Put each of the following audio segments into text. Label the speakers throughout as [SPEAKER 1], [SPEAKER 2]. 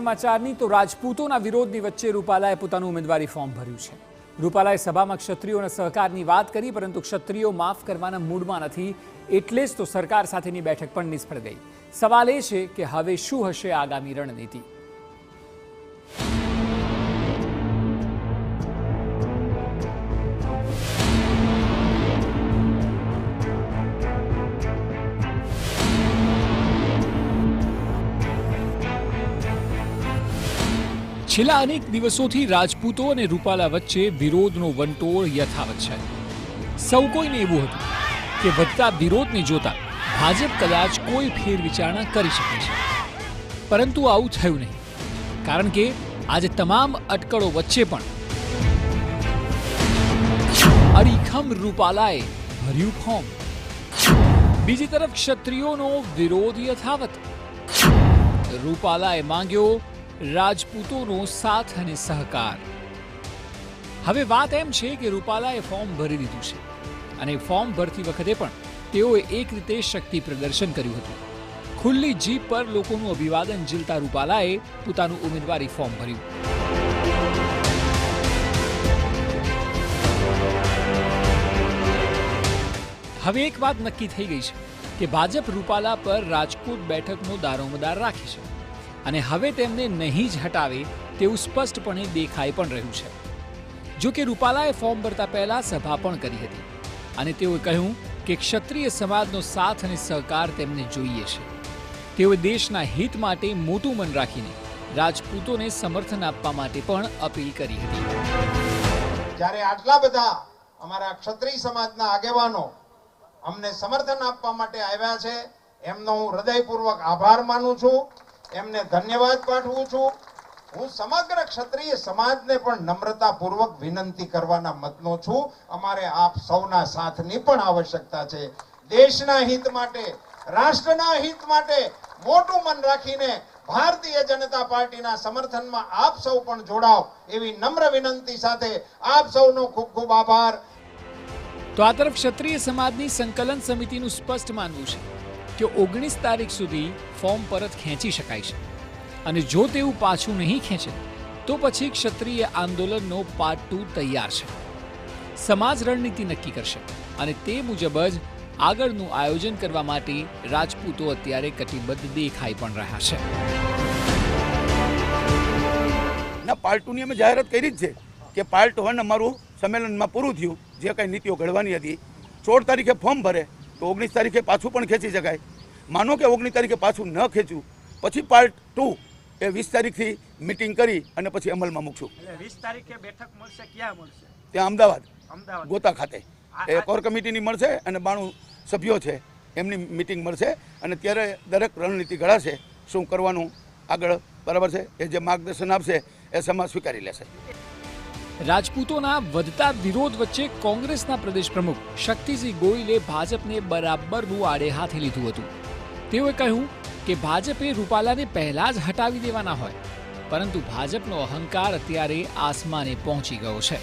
[SPEAKER 1] સમાચારની તો રાજપૂતોના વિરોધની વચ્ચે રૂપાલાએ પોતાનું ઉમેદવારી ફોર્મ ભર્યું છે। રૂપાલાએ સભામાં ક્ષત્રિયોના સહકારની વાત કરી, પરંતુ ક્ષત્રિયો માફ કરવાના મૂડમાં નથી, એટલે જ તો સરકાર સાથેની બેઠક પણ નિષ્ફળ ગઈ। સવાલ એ છે કે હવે શું હશે આગામી રણનીતિ। છેલ્લા અનેક દિવસોથી રાજપૂતો અને રૂપાલા વચ્ચે વિરોધનો વંટોળ યથાવત છે। સૌ કોઈને એવું હતું કે વધતા વિરોધને જોતા ભાજપ કદાચ કોઈ ફેરવિચારણા કરી શકે છે, પરંતુ આવું થયું નહીં, કારણ કે આજે તમામ અટકળો વચ્ચે પણ અડીખમ રૂપાલાએ ભર્યું ફોર્મ। બીજી તરફ ક્ષત્રિયોનો વિરોધ યથાવત। રૂપાલાએ માંગ્યો રાજપૂતોનો સાથ અને સહકાર। હવે વાત એમ છે કે રૂપાલાએ ફોર્મ ભરી દીધું છે અને ફોર્મ ભરતી વખતે પણ તેઓએ એક રીતે શક્તિ પ્રદર્શન કર્યું હતું। ખુલ્લી જીપ પર લોકોનું અભિવાદન ઝીલતા રૂપાલાએ પોતાનું ઉમેદવારી ફોર્મ ભર્યું। હવે એક વાત નક્કી થઈ ગઈ છે કે ભાજપ રૂપાલા પર રાજકોટ બેઠકનો દારોમદાર રાખે છે અને હવે તેમને નહીં જ હટાવે તેવું સ્પષ્ટપણે દેખાઈ પણ રહ્યું છે। જો કે રૂપાલાએ ફોર્મ ભરતા પહેલા સભા પણ કરી હતી અને તેઓએ કહ્યું કે ક્ષત્રિય સમાજનો સાથ અને સહકાર તેમને જોઈએ છે। તેઓએ દેશના હિત માટે મોટું મન રાખીને રાજપૂતોને સમર્થન આપવા માટે પણ અપીલ કરી હતી।
[SPEAKER 2] જ્યારે આટલા બધા અમારા ક્ષત્રિય સમાજના આગેવાનો અમને સમર્થન આપવા માટે આવ્યા છે, એમનો હું હૃદયપૂર્વક આભાર માનું છું, એમને ધન્યવાદ પાઠવું છું। હું સમગ્ર ક્ષત્રિય સમાજને પણ નમ્રતાપૂર્વક વિનંતી કરવાના મતનો છું, અમારે આપ સૌના સાથની પણ આવશ્યકતા છે। દેશના હિત માટે, રાષ્ટ્રના હિત માટે મોટું મન રાખીને ભારતીય જનતા પાર્ટીના સમર્થનમાં આપ સૌ પણ જોડાઓ, એવી નમ્ર વિનંતી સાથે આપ સૌનો ખૂબ ખૂબ આભાર।
[SPEAKER 1] તો આ તરફ ક્ષત્રિય સમાજની સંકલન સમિતિનું સ્પષ્ટ માનવું છે કે 19 તારીખ સુધી ફોર્મ પરત ખેંચી શકાય છે અને જો તેવું પાછું નહીં ખેંચે તો પછી ક્ષત્રિય આંદોલનનો પાર્ટ 2 તૈયાર છે। સમાજ રણનીતિ નક્કી કરશે અને તે મુજબ જ આગળનું આયોજન કરવા માટે રાજપૂતો અત્યારે કટિબદ્ધ દેખાઈ પણ રહ્યા છે।
[SPEAKER 3] ના, પાર્ટ 2 ની અમે જાહેરાત કરી જ છે કે પાર્ટ 1 અમારું સંમેલનમાં પૂરું થયું, જે કંઈ નીતિઓ ઘડવાની હતી 16 તારીખે ફોર્મ ભરે તો 19 તારીખે પાછું પણ ખેંચી શકાય। માનો કે 19 તારીખે પાછું ન ખેંચ્યું, પછી પાર્ટ 2 એ 20 તારીખથી મિટિંગ કરી અને પછી અમલમાં મૂકશું।
[SPEAKER 4] 20 તારીખે બેઠક મળશે, ક્યાં મળશે?
[SPEAKER 3] ત્યાં અમદાવાદ ગોતા ખાતે એ કોર કમિટીની મળશે અને 92 સભ્યો છે એમની મિટિંગ મળશે અને ત્યારે દરેક રણનીતિ ઘડાશે, શું કરવાનું આગળ, બરાબર છે, એ જે માર્ગદર્શન આપશે એ સમાજ સ્વીકારી લેશે।
[SPEAKER 1] રાજપૂતોના વધતા વિરોધ વચ્ચે કોંગ્રેસના પ્રદેશ પ્રમુખ શક્તિસિંહ ગોહિલે ભાજપને બરાબરનું આડે હાથે લીધું હતું। તેઓએ કહ્યું કે ભાજપે રૂપાલાને પહેલા જ હટાવી દેવાના હોય, પરંતુ ભાજપનો અહંકાર અત્યારે આસમાને પહોંચી ગયો છે।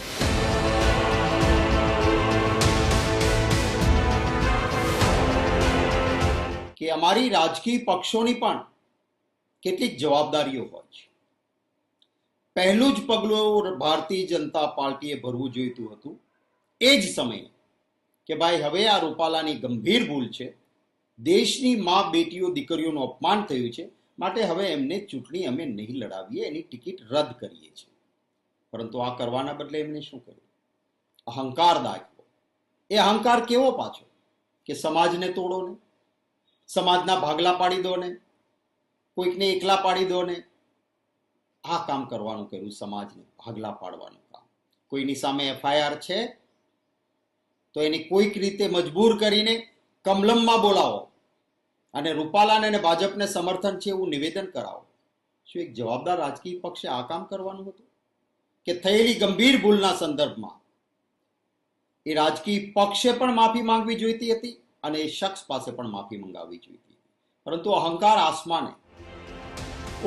[SPEAKER 5] કે અમારી રાજકીય પક્ષોની પણ કેટલીક જવાબદારીઓ હોય છે। પહેલું જ પગલું ભારતીય જનતા પાર્ટીએ ભરવું જોઈતું હતું એ જ સમયે કે ભાઈ હવે આ રૂપાલાની ગંભીર ભૂલ છે, દેશની મા બેટીઓ દીકરીઓનું અપમાન થયું છે, માટે હવે એમને ચૂંટણી અમે નહીં લડાવીએ, એની ટિકિટ રદ કરીએ છીએ। પરંતુ આ કરવાના બદલે એમને શું કર્યું? અહંકાર દાખ્યો। એ અહંકાર કેવો પાછો કે સમાજને તોડો ને, સમાજના ભાગલા પાડી દો ને, કોઈકને એકલા પાડી દો ને, આ કામ કરવાનું કર્યું, સમાજને ભાગલા પાડવાનું કામ। કોઈની સામે FIR છે તો એને કોઈક રીતે મજબૂર કરીને કમલમમાં બોલાવો અને રૂપાલાને અને ભાજપને સમર્થન છે એવું નિવેદન કરાવો। શું એક જવાબદાર રાજકીય પક્ષે આ કામ કરવાનું હતું? કે થયેલી ગંભીર ભૂલના સંદર્ભમાં એ રાજકીય પક્ષે પણ માફી માંગવી જોઈતી હતી અને એ શખ્સ પાસે પણ માફી મંગાવવી જોઈતી હતી, પરંતુ અહંકાર આસમાને।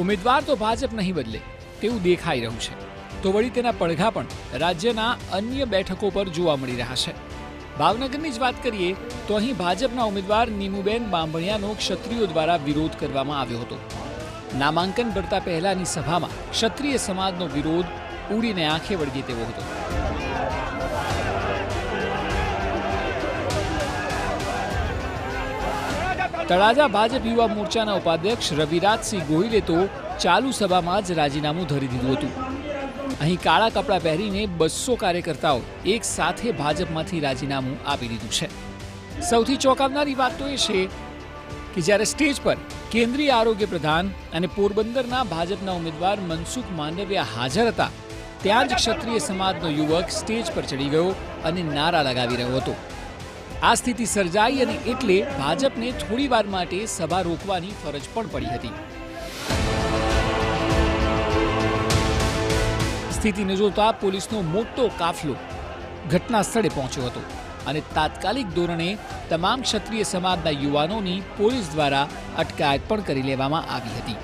[SPEAKER 1] ઉમેદવાર તો ભાજપ નહીં બદલે તેવું દેખાઈ રહ્યું છે, તો વળી તેના પડઘા પણ રાજ્યના અન્ય બેઠકો પર જોવા મળી રહ્યા છે। ભાવનગરની જ વાત કરીએ તો અહીં ભાજપના ઉમેદવાર નીમુબેન બાંભણિયાનો ક્ષત્રિયો દ્વારા વિરોધ કરવામાં આવ્યો હતો। નામાંકન ભરતા પહેલાની સભામાં ક્ષત્રિય સમાજનો વિરોધ ઉડીને આંખે વળગે તેવો હતો. તળાજા ભાજપ યુવા મોરચાના ઉપાધ્યક્ષ રવિરાજસિંહ ગોહિલે તો ચાલુ સભામાં જ રાજીનામું ધરી દીધું હતું. અહીં કાળા કપડાં પહેરીને 200 કાર્યકર્તાઓ એક સાથે ભાજપમાંથી રાજીનામું આપી દીધું છે. સૌથી ચોંકાવનારી વાત તો એ છે કે જ્યારે સ્ટેજ પર કેન્દ્રીય આરોગ્ય પ્રધાન અને પોરબંદરના ભાજપના ઉમેદવાર મનસુખ માંડવિયા હાજર હતા, ત્યાં જ ક્ષત્રિય સમાજનો યુવક સ્ટેજ પર ચડી ગયો અને નારા લગાવી રહ્યો હતો. આ સ્થિતિ સર્જાઈ અને એટલે ભાજપને થોડી વાર માટે સભા રોકવાની ફરજ પણ પડી હતી. સ્થિતિને જોતા પોલીસનો મોટો કાફલો ઘટના સ્થળે પહોંચ્યો હતો અને તાત્કાલિક ધોરણે તમામ ક્ષત્રિય સમાજના યુવાનોની પોલીસ દ્વારા અટકાયત પણ કરી લેવામાં આવી હતી.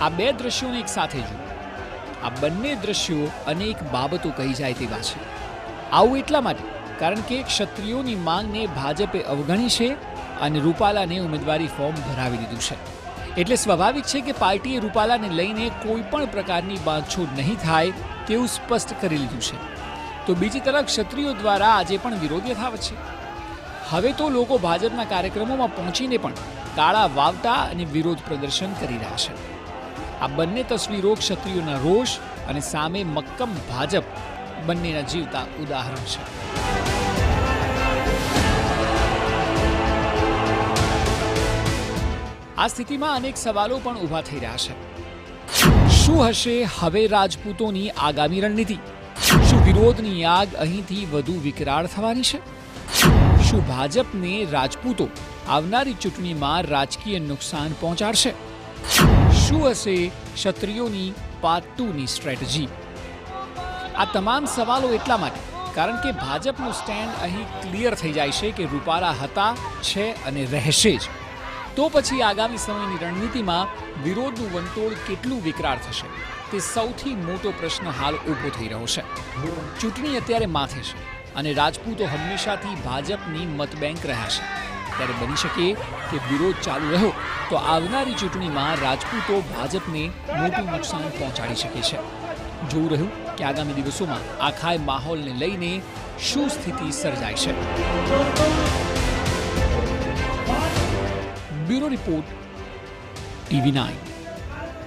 [SPEAKER 1] આ બે દ્રશ્યોને એક સાથે જુઓ. આ બંને દ્રશ્યો અનેક બાબતો કહી જાય તેવા છે. આવું એટલા માટે કારણ કે ક્ષત્રિયોની માંગને ભાજપે અવગણી છે અને રૂપાલાને ઉમેદવારી ફોર્મ ભરાવી દીધું છે. એટલે સ્વાભાવિક છે કે પાર્ટીએ રૂપાલાને લઈને કોઈ પણ પ્રકારની બાંધછોડ નહીં થાય તેવું સ્પષ્ટ કરી લીધું છે. તો બીજી તરફ ક્ષત્રિયો દ્વારા આજે પણ વિરોધ યથાવત છે. હવે તો લોકો ભાજપના કાર્યક્રમોમાં પહોંચીને પણ તાળા વાવટા અને વિરોધ પ્રદર્શન કરી રહ્યા છે. આ બંને તસવીરો ક્ષત્રિયોના રોષ અને સામે મક્કમ ભાજપ બંનેના જીવતા ઉદાહરણ છે. આ સ્થિતિમાં અનેક સવાલો પણ ઊભા થઈ રહ્યા છે. શું હશે હવે રાજપૂતોની આગામી રણનીતિ? શું વિરોધની આગ અહીંથી વધુ વિકરાળ થવાની છે? શું ભાજપને રાજપૂતો આવનારી ચૂંટણીમાં રાજકીય નુકસાન પહોંચાડશે? શું હશે ક્ષત્રિયોની પાર્ટ 2ની સ્ટ્રેટેજી? આ તમામ સવાલો એટલા માટે કારણ કે ભાજપનું સ્ટેન્ડ અહીં ક્લિયર થઈ જાય છે કે રૂપાલા હતા, છે અને રહેશે જ. તો પછી આગામી સમયની રણનીતિમાં વિરોધનું વંટોળ કેટલું વિકરાળ થશે તે સૌથી મોટો પ્રશ્ન હાલ ઊભો થઈ રહ્યો છે. ચૂંટણી અત્યારે માથે છે અને રાજપૂતો હંમેશાથી ભાજપની મતબેંક રહ્યા છે. ત્યારે બની શકે કે વિરોધ ચાલુ રહ્યો તો આવનારી ચૂંટણીમાં રાજપૂતો ભાજપને મોટું નુકસાન પહોંચાડી શકે છે. જોવું રહ્યું કે આગામી દિવસોમાં આખા માહોલને લઈને શું સ્થિતિ સર્જાય છે. Bureau report, TV9.